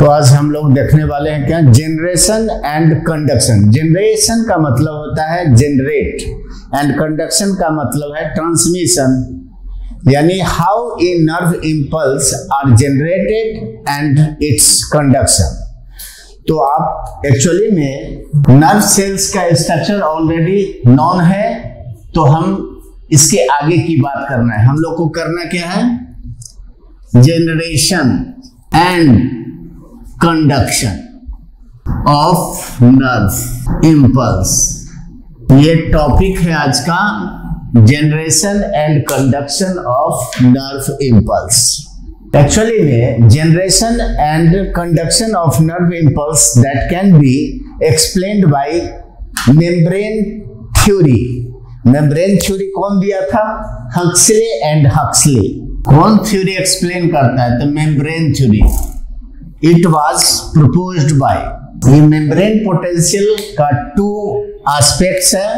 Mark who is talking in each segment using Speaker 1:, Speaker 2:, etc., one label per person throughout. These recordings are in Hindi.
Speaker 1: तो आज हम लोग देखने वाले हैं क्या, जनरेशन एंड कंडक्शन। जनरेशन का मतलब होता है जनरेट एंड कंडक्शन का मतलब है ट्रांसमिशन, यानी how a nerve impulse are generated and its conduction. तो आप एक्चुअली में नर्व सेल्स का स्ट्रक्चर ऑलरेडी नॉन है, तो हम इसके आगे की बात करना है। हम लोग को करना क्या है, generation and conduction of nerve impulse, ये टॉपिक है आज का, generation and conduction of nerve impulse. Actually में generation and conduction of nerve impulse that can be explained by membrane theory. Membrane theory कौन दिया था, हक्सले एंड हक्सले। कौन थ्योरी एक्सप्लेन करता है, तो membrane theory. It was proposed by, ये मेम्ब्रेन पोटेंशियल का 2 एस्पेक्ट्स है।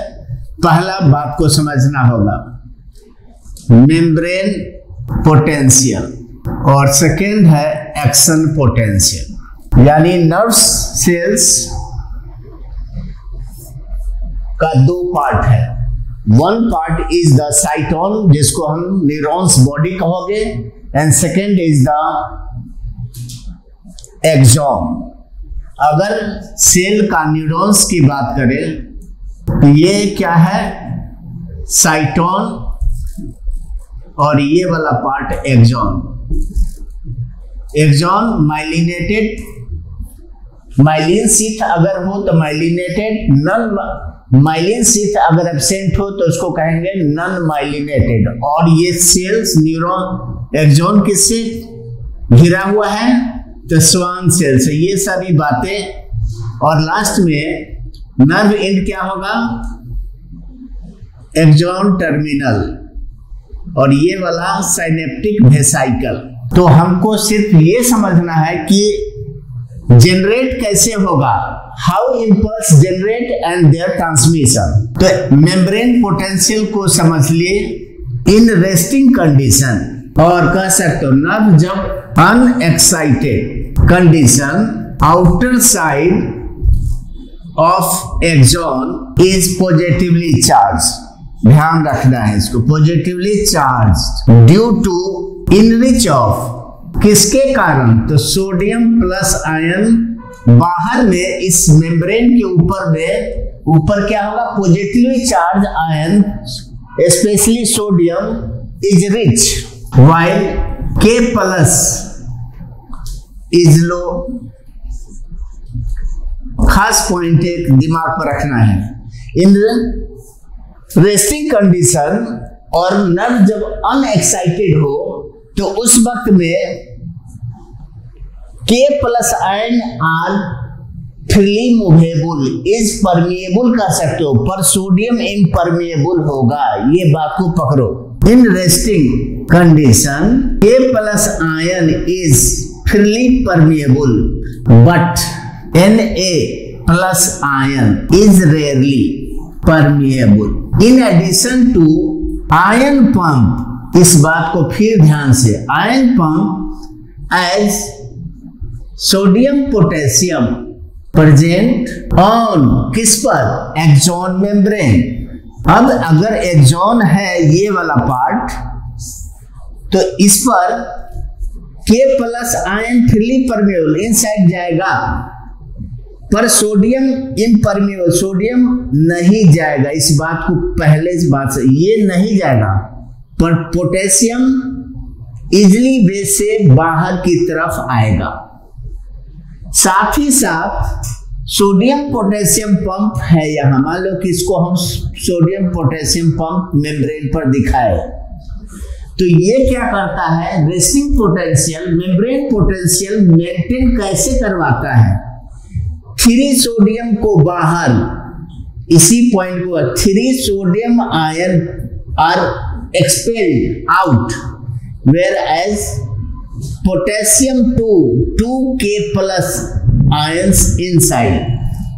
Speaker 1: पहला बात को समझना होगा, मेम्ब्रेन पोटेंशियल, और सेकेंड है एक्शन पोटेंशियल। यानी नर्व सेल्स का 2 पार्ट है। One part is the cyton, जिसको हम न्यूरॉन्स बॉडी कहोगे, and second is the axon. अगर सेल का न्यूरॉन्स की बात करें तो ये क्या है, साइटोन, और ये वाला part axon. Axon myelinated, myelin sheath अगर हो तो माइलिनेटेड, नॉन माइलिन शीथ अगर एब्सेंट हो तो उसको कहेंगे नॉन माइलिनेटेड। और ये सेल्स न्यूरॉन एक्सॉन किससे घिरा हुआ है, तो स्वान सेल से। ये सारी बातें, और लास्ट में नर्व एंड क्या होगा, एक्सॉन टर्मिनल, और ये वाला साइनेप्टिक वेसिकल। तो हमको सिर्फ ये समझना है कि जनरेट कैसे होगा, how impulse generate and their transmission. तो मेम्ब्रेन पोटेंशियल को समझ लिए इन रेस्टिंग कंडीशन, और कह सकते हो नर्व जब unexcited condition, outer side of axon is positively charge. ध्यान रखना है इसको, positively charge due to enrich of, किसके कारण, तो सोडियम प्लस आयन। बाहर में इस मेम्ब्रेन के ऊपर में, ऊपर क्या होगा, positively charge ion specially sodium is rich, while K plus is low। खास पॉइंट एक दिमाग पर रखना है, इन रेस्टिंग कंडीशन और नर्व जब अनएक्साइटेड हो तो उस वक्त में K plus ion are freely movable, is permeable कह सकते हो, पर सोडियम इम्परमिएबल होगा। ये बात को पकड़ो, in resting condition K plus ion is freely permeable, but Na plus ion is rarely permeable. In addition to ion pump, इस बात को फिर ध्यान से, ion pump as sodium potassium present on किस पर, एक्सॉन मेम्ब्रेन। अब अगर एक्सॉन है ये वाला पार्ट, तो इस पर K plus ion freely permeable inside जाएगा, पर सोडियम इम्परमेबल, सोडियम नहीं जाएगा। इस बात को पहले, इस बात से ये नहीं जाएगा, पर पोटेशियम इजली वे से बाहर की तरफ आएगा। साथ ही साथ सोडियम पोटेशियम पंप है यहाँ, मान लो कि इसको हम सोडियम पोटेशियम पंप मेम्ब्रेन पर दिखाए, तो ये क्या करता है, resting potential, membrane potential maintain कैसे करवाता है, 3 सोडियम को बाहर, इसी पॉइंट को 3 sodium ion are expelled out, whereas potassium 2K plus ions inside.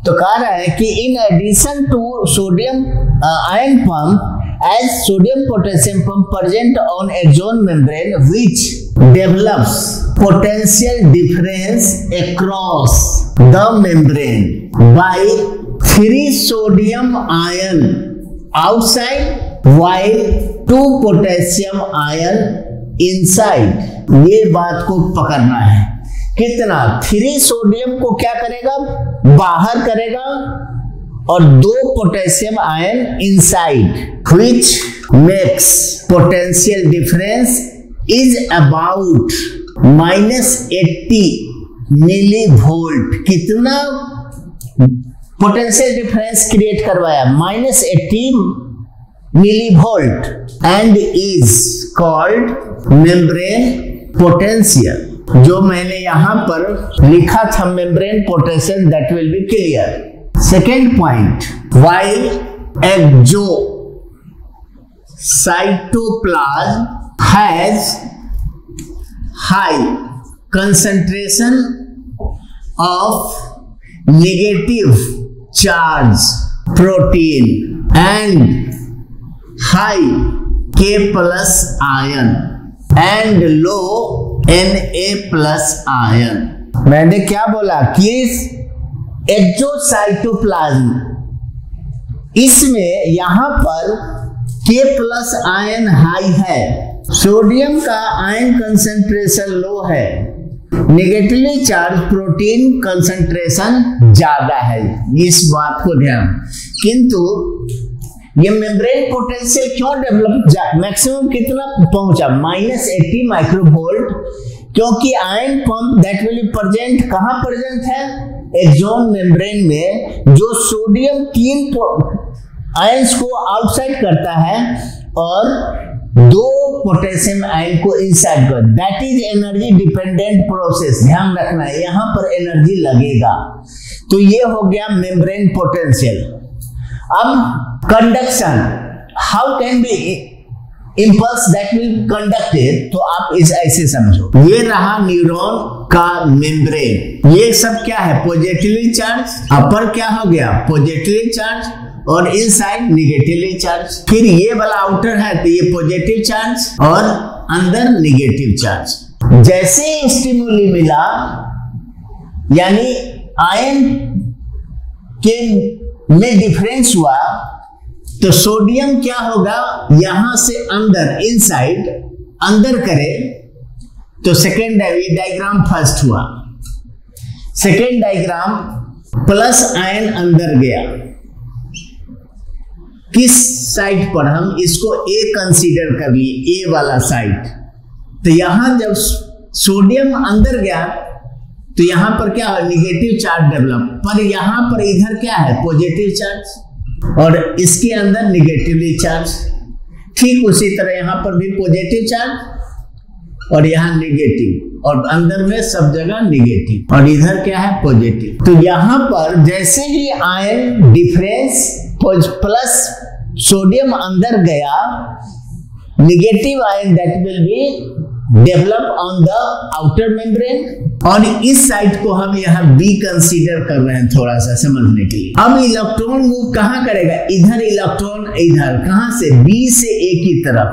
Speaker 1: तो कह रहा है कि in addition to sodium ion pump, as sodium potassium pump present on axon membrane which develops potential difference across the membrane by 3 sodium ion outside while 2 potassium ion inside। ये बात को पकड़ना है। कितना? 3 सोडियम को क्या करेगा? बाहर करेगा और 2 potassium ion inside, which makes potential difference is about -80 millivolt. कितना पोटेंशियल डिफरेंस क्रिएट करवाया? -80 millivolt and is called membrane potential. जो मैंने यहां पर लिखा था membrane potential, that will B clear. Second point, while exocytoplasm has high concentration of negative charge protein and high K plus ion and low Na plus ion। मैंने क्या बोला कि एक्सोसाइटोप्लाज्म, इसमें यहां पर K प्लस आयन हाई है, सोडियम का आयन कंसंट्रेशन लो है, नेगेटिवली चार्ज प्रोटीन कंसंट्रेशन ज्यादा है। इस बात को ध्यान। किंतु ये मेम्ब्रेन पोटेंशियल क्यों डेवलप मैक्सिमम कितना पहुंचा? -80 माइक्रोवोल्ट, क्योंकि ion pump that will be present कहां प्रेजेंट है? एक्सोन मेम्ब्रेन में, जो सोडियम 3 आयंस को आउटसाइड करता है और 2 पोटेशियम आयन को इनसाइड कर। That is energy dependent process. ध्यान रखना है, यहां पर एनर्जी लगेगा। तो ये हो गया मेम्ब्रेन पोटेंशियल। अब conduction, how can be impulse that will conducted, तो आप इस ऐसे समझो। ये रहा न्यूरॉन का मेम्ब्रेन। ये सब क्या है? Positively charge. अपर क्या हो गया? पॉजिटिवली चार्ज और इनसाइड नेगेटिवली चार्ज। फिर ये वाला आउटर है तो ये पॉजिटिव चार्ज और अंदर नेगेटिव चार्ज। जैसे स्टिमुली मिला, यानी आयन के में डिफरेंस हुआ, तो सोडियम क्या होगा? यहां से अंदर, इनसाइड अंदर करे तो सेकेंड डायग्राम फर्स्ट हुआ। सेकेंड डायग्राम प्लस आयन अंदर गया। किस साइड पर? हम इसको ए कंसीडर कर लिए, ए वाला साइड। तो यहां जब सोडियम अंदर गया तो यहां पर क्या है? निगेटिव चार्ज डेवलप, पर यहां पर इधर क्या है? पॉजिटिव चार्ज और इसके अंदर निगेटिवली चार्ज। ठीक उसी तरह यहां पर भी पॉजिटिव चार्ज और यहां निगेटिव, और अंदर में सब जगह निगेटिव, और इधर क्या है? पॉजिटिव। तो यहां पर जैसे ही आयन डिफरेंस प्लस सोडियम अंदर गया, negative ion that will be develop on the outer membrane, और इस साइड को हम यहाँ B कंसीडर कर रहे हैं थोड़ा सा समझने के लिए। अब इलेक्ट्रॉन मूव कहाँ करेगा? इधर इलेक्ट्रॉन, इधर कहाँ से? B से A की तरफ,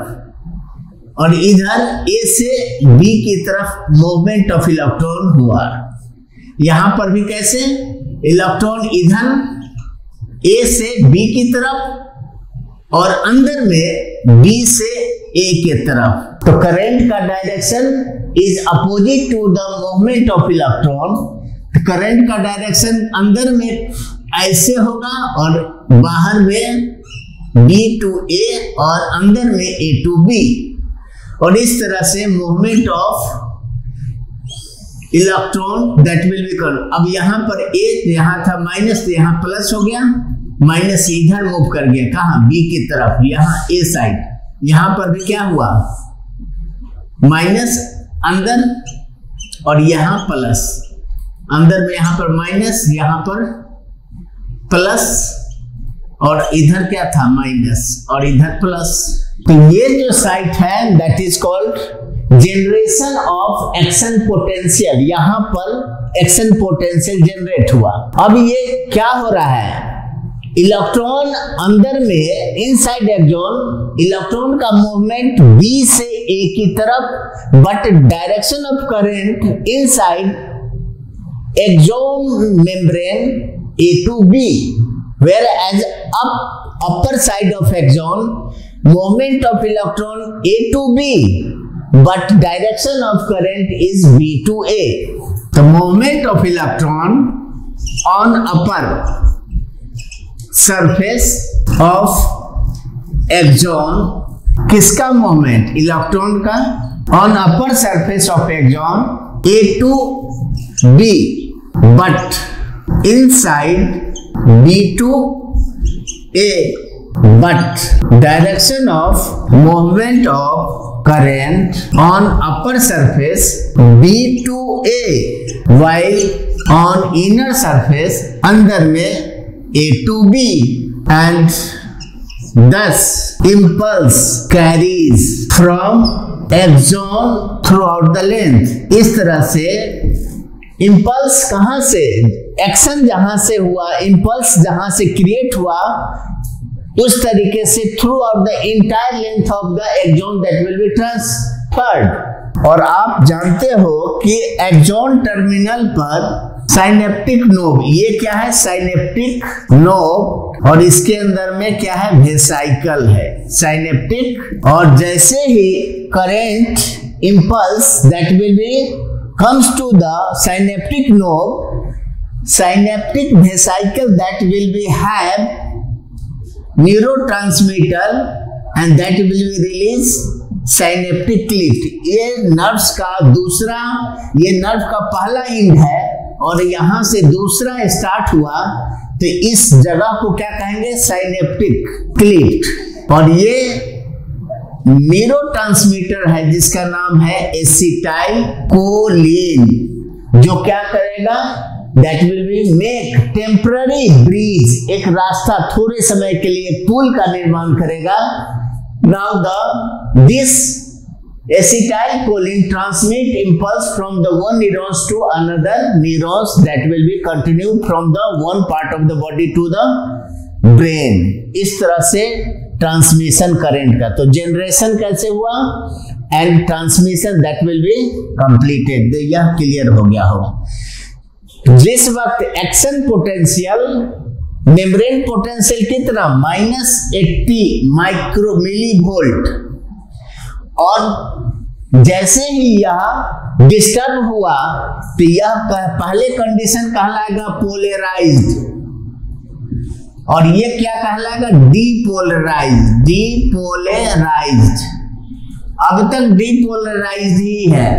Speaker 1: और इधर A से B की तरफ मूवमेंट ऑफ इलेक्ट्रॉन हुआ। यहां पर भी कैसे? इलेक्ट्रॉन इधर A से B की तरफ और अंदर में B से A के तरफ। तो करंट का direction is opposite to the movement of electron. Current का डायरेक्शन अंदर में ऐसे होगा और बाहर में B to A और अंदर में A to B, और इस तरह से movement of electron that will B कर। अब यहां पर A यहां था माइनस, तो यहां प्लस हो गया, माइनस इधर मूव कर गया कहां? B की तरफ, यहां A साइड। यहां पर भी क्या हुआ? माइनस अंदर और यहां प्लस, अंदर में यहां पर माइनस, यहां पर प्लस, और इधर क्या था? माइनस, और इधर प्लस। तो ये जो साइट है that is called generation of action potential. यहां पर एक्शन पोटेंशियल जनरेट हुआ। अब ये क्या हो रहा है? इलेक्ट्रॉन अंदर में इनसाइड एक्सॉन, इलेक्ट्रॉन का मूवमेंट बी से ए की तरफ, but direction of current inside axon membrane A to B, whereas upper side of axon movement of electron A to B, but direction of current is B to A. The movement of electron on upper surface of axon, किसका मूवमेंट? इलेक्ट्रॉन का on upper surface of axon A to B, but inside B to A, but direction of movement of current on upper surface B to A, while on inner surface अंदर में A to B, and thus impulse carries from axon throughout the length. इस तरह से इम्पल्स कहां से, एक्शन जहां से हुआ, इम्पल्स जहां से क्रिएट हुआ, उस तरीके से throughout the entire length of the axon that will be transferred. और आप जानते हो कि एक्सॉन टर्मिनल पर साइनेप्टिक नोब, ये क्या है? साइनेप्टिक नोब, और इसके अंदर में क्या है? वेसाइकल है, साइनेप्टिक। और जैसे ही current impulse that will be comes to the synaptic node, synaptic vesicle that will be have neurotransmitter and that will be release synaptic cleft. ये नर्व्स का दूसरा, ये नर्व का पहला एंड है और यहाँ से दूसरा स्टार्ट हुआ, तो इस जगह को क्या कहेंगे? Synaptic cleft. और ये न्यूरोट्रांसमीटर है जिसका नाम है एसिटाइल कोलिन, जो क्या करेगा? That will be make temporary bridge, एक रास्ता थोड़े समय के लिए पुल का निर्माण करेगा। Now the this acetylcholine transmit impulse from the one neurons to another neurons that will be continue from the one part of the body to the brain. इस तरह से ट्रांसमिशन करंट का, तो जनरेशन कैसे हुआ and transmission that will be completed, यह क्लियर हो गया होगा। जिस वक्त एक्शन पोटेंशियल, मेम्ब्रेन पोटेंशियल कितना? -80 माइक्रो मिली वोल्ट, और जैसे ही यह डिस्टर्ब हुआ तो यह पहले कंडीशन कहलाएगा पोलराइज्ड, और ये क्या कहलाएगा? Depolarised, depolarised. अब तक डीपोलराइज्ड ही है,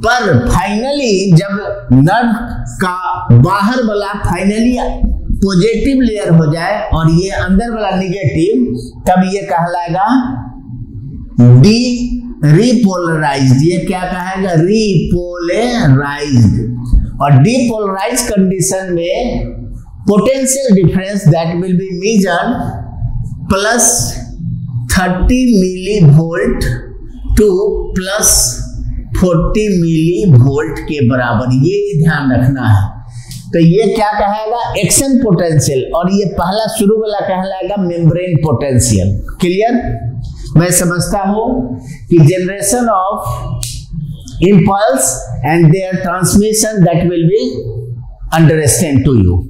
Speaker 1: पर फाइनली जब नर्व का बाहर वाला फाइनली पॉजिटिव लेयर हो जाए और ये अंदर वाला निगेटिव, तब ये कहलाएगा रीपोलराइज्ड। ये क्या कहेगा? रीपोलराइज्ड। और डीपोलराइज्ड कंडीशन में potential difference that will be measured plus 30 millivolt to plus 40 millivolt के बराबर, ये ध्यान रखना है। तो ये क्या कहेगा? एक्शन पोटेंशियल, और ये पहला शुरू वाला कहलाएगा मेम्ब्रेन पोटेंशियल। क्लियर? मैं समझता हूं कि generation of impulse and their transmission that will be understand to you.